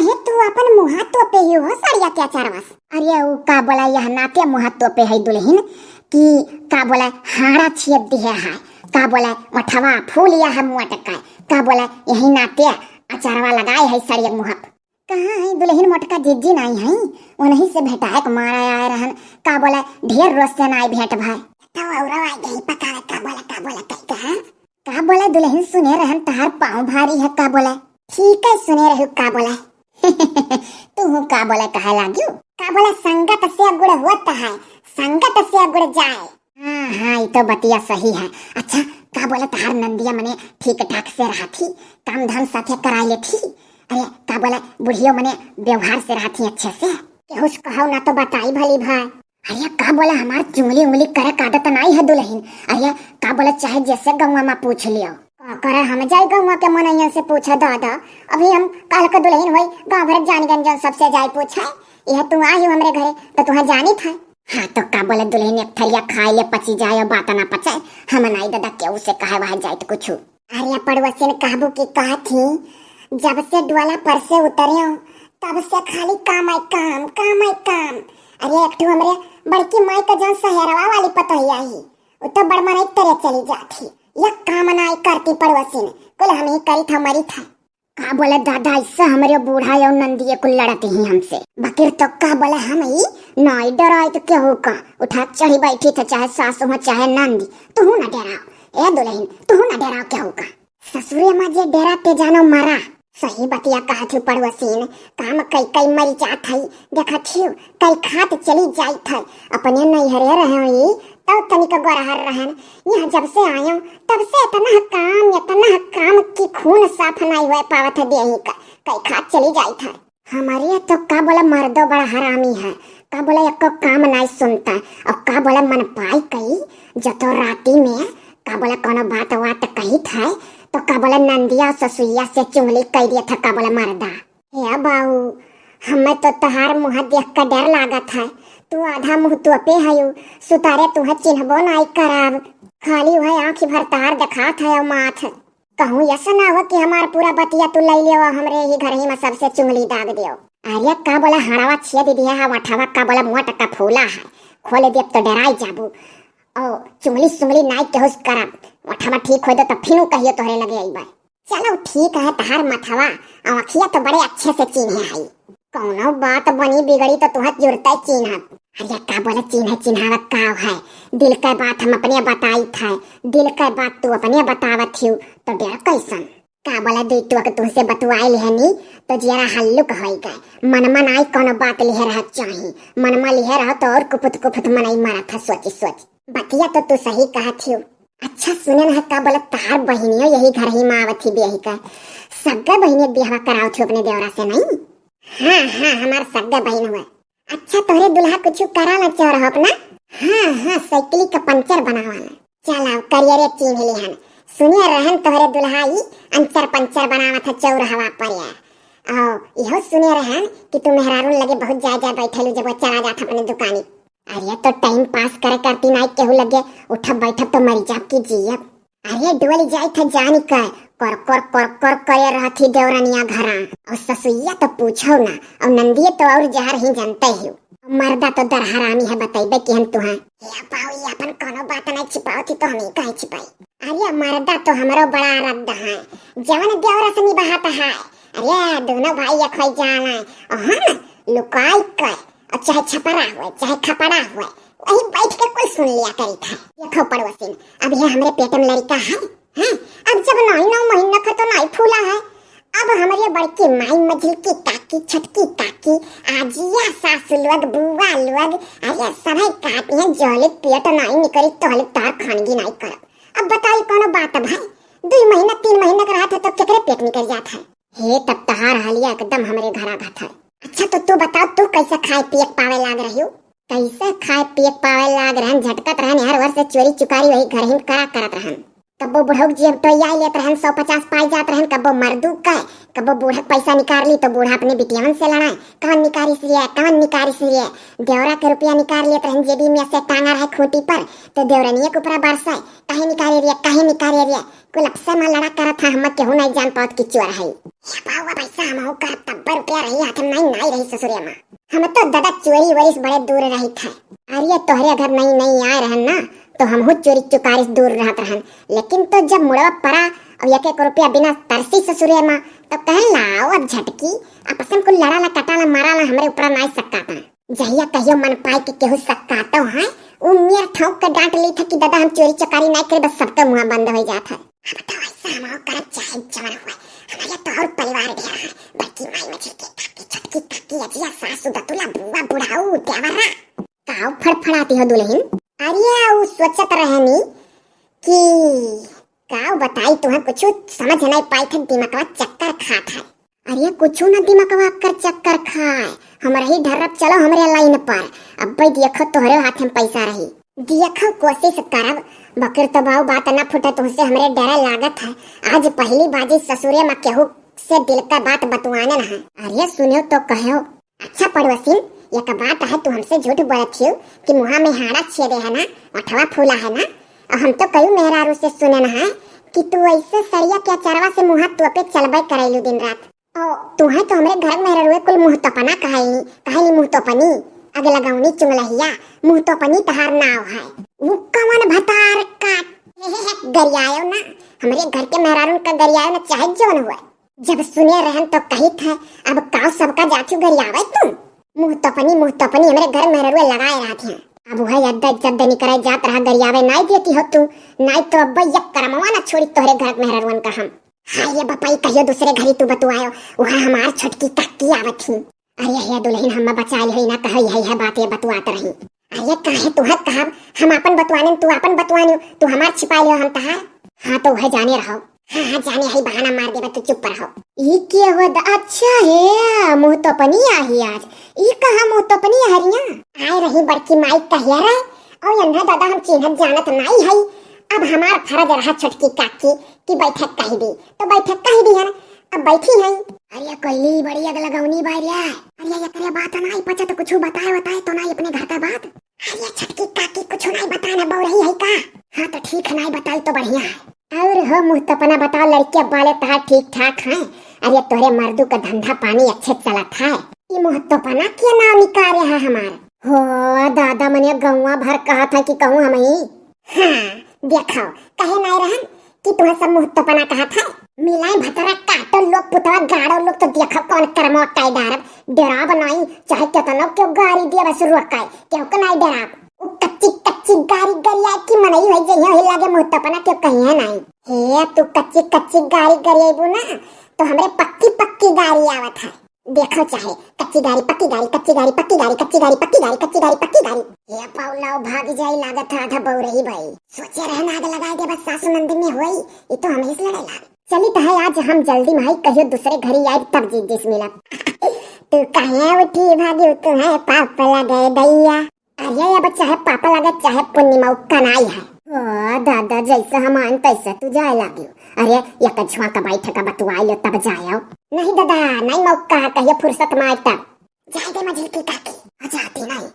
काहे तू अपन मुहा तो पे ही हो साड़िया क्या चारवास। अरे वो का बोला यह नाते मुहा तो पे है दुल्हन कि का बोला हाड़ा छियप दिया है, का बोला मठवा फूल या है मुआ टका, का बोला यही नाते अचारवा लगाए है साड़िया मुहा। कहाँ है दुल्हन मोटका जिज्जी नहीं है, उन्हीं से भेटाए को मारा आए रहन, का बोला ढेर रोज से नहीं भेट भाई। तो औरा आ गई पका का बोला कहीं का बोला दुल्हन सुने रहन तहार पाँव भारी है, का बोला ठीक है सुने रहू का बोला। तू का बोला कहा लाग्यू, का बोला संगत से अगुड़ होता है, संगत से अगुड़ जाए। हाँ ये तो बतिया सही है। अच्छा का बोला तहार नंदिया मने ठीक ठाक से रहा थी, काम धाम साथे करा ले थी। अरे का बोला बुढ़ियो मने व्यवहार से रहा थी अच्छे से, केहुस कहो ना तो बताई भली भाई। अरे का बोला हमार चुंगली उंगली करे का आदत नहीं है दुल्हन। अरे का बोला चाहे जैसे गौवा में पूछ लियो करे, हम जाए गौवा के मनैया से पूछा दादा, अभी हम कल का दुल्हन हुई गाँव भर जान गंजन सबसे जाए पूछा, यह तू आई हो हमरे घरे तो तुहा जानी था। हाँ तो का बोले दुल्हन एक थरिया खाए ले पची जाए और बात ना पचाए, हम नहीं दादा केहू से कहे वहां जाए तो कुछ। अरे पड़ोसी ने कहबू की कहा थी जब से डुआला पर से उतरे तब से खाली काम है काम काम है काम। अरे एक ठो हमरे बड़की माई का जन सहेरवा वाली पतोहिया ही वो तो बड़ मनाई तेरे चली जाती, यह काम नहीं करती पड़ोसी ने कुल हम ही करी था मरी था। का बोले दादा इससे हमारे बूढ़ा और नंदिये को लड़ती ही हमसे, बकीर तो का बोले हम ही नहीं डराए तो क्या होगा, उठा चढ़ी बैठी था चाहे सासू हो चाहे नंदी, तू ना डराओ ए दुल्हन तू ना डराओ क्या होगा। ससुरे माँ जे डराते जानो मरा, सही बतिया कहा थी पड़ोसीन, काम कई कई मरी जात है, देखा थी कई खात चली जाई था, अपने नैहरे रहे तब तनिक गोरहर रहन, यहाँ जब से आयो तब से इतना काम की खून साफ नहीं हुआ पावत है देही का, कई खात चली जाई था। हमारे तो का बोला मर्दो बड़ा हरामी है, का बोला एक काम नहीं सुनता, और का बोला मन पाई कई जतो राती में का बोला कोनो बात वात कही था तो का बोला नंदिया ससुइया से चुंगली कह दिया था का बोला मर्दा। हे बाऊ हमें तो तहार मुँह देख कर डर लागत है, तू आधा मुँह तो पे है सुतारे तुह चिन्हबो नहीं कराब, खाली वह आँखी भर तार दिखात है और माथ कहूँ ऐसा ना हो कि हमार पूरा बतिया तू ले लियो हमरे ही घर ही में सबसे चुंगली दाग दियो। अरे का बोला हड़ावा छिया दे दिया है वठावा का बोला मुँह टक्का फूला है, खोले देव तो डराई जाबू ओ चुंगली सुंगली नाई केहुस करब, मथवा ठीक हो तो फिर कहियो तोहरे लगे आई बार। चलो ठीक है तहार मथवा अखिया तो बड़े अच्छे से चिन्हे है, कौनो बात बनी बिगड़ी तो तुहत जुड़ता चिन्ह। अरे का बोले चिन्हावत का है, दिल का बात हम अपने बताई था, दिल का बात तू अपने बतावत थी तो डर कैसन। का बोले दी तू के तुमसे बतवाई लेहनी तो जरा हल्लुक हो गए, मनमा नहीं कोनो बात लिहे रह चाहिए, मनमा लिहे रह तो और कुपुत मनाई मारा था सोच बतिया तो तू सही कहा थी। अच्छा सुने न का बोला तार बहनियों यही घर ही माँ आवत थी ब्याही का, सग्गा बहनी ब्याह कराओ थी अपने देवरा से नहीं। हाँ हमारा सग्गा बहन हुआ। अच्छा तोहरे दुल्हा कुछ करा ना चाह रहा अपना। हाँ साइकिल का पंचर बनावाना, चलाओ करियर चिन्ह लिहन, सुनिए रहन तोहरे दुल्हा ही अंचर पंचर बनावा था चौराहा पर या यहो सुने रहन कि तू मेहरारून लगे बहुत जायजा बैठे जब वो चला जाता अपने दुकानी। अरे तो टाइम पास करे करती नहीं केहू लगे उठब बैठब तो मरी जाब की जियब। अरे डोली जाई था जानी कर करे रहती देवरनिया घरा, और ससुइया तो पूछो ना, और नंदिये तो और जहर ही जानते ही, मर्दा तो दर हरामी है बताइबे कि हम तुहा ये अपन कोनो बात नहीं छिपाओ थी तो हम ही कहे छिपाई। अरे मर्दा तो हमारो बड़ा रद्द है, जवन देवरा से निभाता है। अरे दोनों भाई एक हो जाना है लुकाई कर, और चाहे छपरा हुए चाहे खपड़ा हुए वही बैठ के कुल सुन लिया करी था। देखो पड़ोसी अब ये हमारे पेट में लड़का है, अब जब 9 महीना का तो नहीं फूला है, अब हमारे बड़की माई मझिल की काकी छटकी काकी आजिया सास लोग बुआ लोग अरे सब काटी हैं जोले पेट नहीं निकली तो तार खानगी नहीं कर। अब बताइए कौन बात है भाई, 2 महीना 3 महीना का रहा था तो केकरे पेट निकल जाता है। हे तब तहार हालिया एकदम हमारे घर आगा था। अच्छा तो तू बताओ तू कैसे खाए पिए पावे लाग रही हो, कैसे खाए पिए पावे लाग रहन, झटकत रहन हर वर्ष चोरी चुकारी वही घर ही करत रहन, कबो बुढ़ऊ जेब टोया लेत रहन 150 पाई जात रहन, कबो मर्दू का कबो बूढ़ा पैसा निकाल ली तो बूढ़ा अपने बिटियावन से लड़ाए कवन निकारिस लिए देवरा के रुपया निकाल लेत रहन जेबी में से टांगा रहे खूंटी पर तो देवरनिया के ऊपर बरसाए काहे निकाले रे कुल अपसे में लड़ा करत था, हम केहू नहीं जान पात कि चोर है। पावा पैसा हम कर तब्बर रुपया रही हाथ में नहीं रही ससुरिया माँ। हम तो दादा चोरी वरी से बड़े दूर रही थे। अरे तोहरे घर नहीं आए रहन ना तो हम हो चोरी चुकारी से दूर रहत रहन, लेकिन तो जब मुड़वा पड़ा और एक रुपया बिना तरसी ससुरिया माँ तो कहे लाओ अब झटकी आपस में कुल लड़ाला कटाला माराला हमरे ऊपर नहीं सकता। जहिया कहियो मन पाई के केहू सकता है वो मियाँ ठोक के डांट ली था कि दादा हम चोरी चकारी नहीं करे, बस सबका मुंह बंद हो जाता है। अब तो ऐसा हम कर चाहे जवान हुआ हमारे तो और परिवार ढेर है, बड़की माई मछली के काकी छटकी काकी अजिया सासू दतुला बुआ बुढ़ाऊ देवरा काव फड़फड़ाती हो दुल्हन। अरे वो सोचत रहनी कि काव बताई तुम्हें कुछ समझ नहीं पाई थे, दिमागवा चक्कर खात है। अरे कुछ ना दिमागवा कर चक्कर खाए, हमारा ही ढर्रब चलो हमरे लाइन पर। अब भाई देखो तोहरे हाथ में पैसा रही, देखो कोशिश करब बकर तो बाऊ बात ना फुटे तुमसे हमरे डरा लागत है। आज पहली बाजी ससुरे में केहू से दिल का बात बतवाने न है। अरे सुनो तो कहो अच्छा पड़ोसिन एक बात है, तू हमसे झूठ बोलत हो कि मुहा में हाड़ा छेदे है ना अठवा फूला है ना, और हम तो कई मेहरारू से सुने न है कि तू ऐसे सरिया क्या चरवा से मुहा तो पे चलबे करैलू दिन रात। ओ तू है तो हमरे घर में रहुए कुल मुंह तपना कहाई मुंह तपनी अगे लगाऊनी चुंगलहिया मुंह तपनी तहार नाव है। वो कवन भतार काट गरियायो ना हमरे घर के मेहरारून का गरियायो ना चाहे जोन हुए। जब सुने रहन तो कही था अब काव सबका जाचू गरियावे तुम मुंह तपनी हमरे घर मेहरारू लगाए रहत हैं। अब वह यद्दा इज्जत नहीं करे जात रहा गरियावे नहीं देती हो तू, नहीं तो अब यक करमवा ना छोड़ी तोहरे घर मेहरारून का हम। हाँ ये बपाई कहियो दूसरे घरी तू बतुआयो वहाँ हमार छटकी काकी आवत थी। अरे ये दुल्हन हम बचाई है ना कह यही है बात ये बतुआत रही। अरे काहे तू है कहा हम अपन बतवाने तू अपन बतवाने तू हमार छिपा लियो हम तहार। हाँ तो वह जाने रहो, हाँ जाने है बहाना मार देबा तू चुप रहो। ई के हो अच्छा है मुंह तो पनी आही आज ई कहा मुंह तो पनी हरिया आए रही बड़की माई कहिया रे और यन्हा दादा हम चिन्हत जानत नहीं है। अब हमार फर्ज रहा छटकी काकी की बैठक कही दी तो बैठक कही दी है ना, अब बैठी है। अरे कोयली बड़ी अग लगाउनी बारिया। अरे ये करे बात नहीं पचा तो कुछ बताए तो नहीं अपने घर का बात। अरे छटकी काकी कुछ नहीं बताना बहु रही है का। हाँ तो ठीक है नहीं बताई तो बढ़िया है। और हो मुँह तपना बताओ लड़के वाले तहार ठीक ठाक है। अरे तोरे मर्दू का धंधा पानी अच्छे चला था ये मुँह तपना क्या नाम निकाल रहा हमार हो दादा मने गौवा भर कहा था कि कहूँ हम ही। हाँ देखो कहे नहीं रहन कि तुम्हें सब मुँह तपना कहा था। मिलाई भतरा काटो लोग पुतवा गाड़ो लोग तो देखो कौन करमो काई डारब डराब नहीं चाहे कितना क्यों गाड़ी दिया बस रोकाए क्यों को नहीं डराब। कच्ची गाड़ी गरिया की मनई है जे यही लागे मुँह तपना क्यों कहीं है नहीं। हे तू कच्ची गाड़ी गरिएबू ना तो हमरे पक्की गाड़ी आवत है। देखो चाहे कच्ची गाड़ी पक्की गाड़ी कच्ची गाड़ी पक्की गाड़ी कच्ची गाड़ी पक्की गाड़ी कच्ची गाड़ी पक्की गाड़ी। ये पाउलाओ भाग जाई लागत आधा बहु रही भाई सोचे रहना आग लगाए दे बस सासू नंदी में हुई ये तो हमें से लड़े लाग चली तो है। आज हम जल्दी में कहियो दूसरे घरी आए तब जीत जिस मिला। तू कहे उठी भागी तुम्हें पाप लगे दैया। अरे अब चाहे पापा लगे चाहे पूर्णिमा कनाई है। ओ दादा जैसे हम आन तैसे तू जाए लागियो। अरे एक झुआ का बैठ का बतुआ लो तब जाओ। नहीं दादा नहीं मौका कहियो फुर्सत में तब जाए दे मझिल की काकी जाती नहीं।